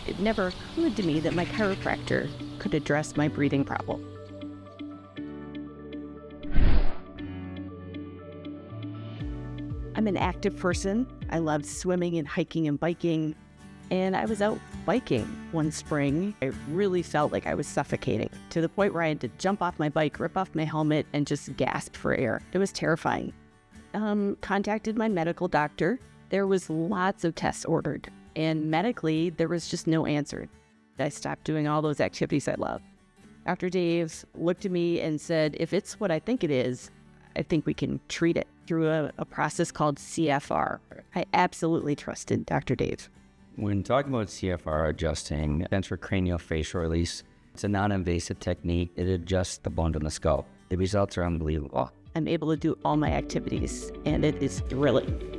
It never occurred to me that my chiropractor could address my breathing problem. I'm an active person. I love swimming and hiking and biking. And I was out biking one spring. I really felt like I was suffocating to the point where I had to jump off my bike, rip off my helmet, and just gasp for air. It was terrifying. Contacted my medical doctor. There was lots of tests ordered, and medically, there was just no answer. I stopped doing all those activities I love. Dr. Dave looked at me and said, if it's what I think it is, I think we can treat it through a process called CFR. I absolutely trusted Dr. Dave. When talking about CFR adjusting, stands for Cranial Facial Release. It's a non-invasive technique. It adjusts the bone in the skull. The results are unbelievable. I'm able to do all my activities, and it is thrilling.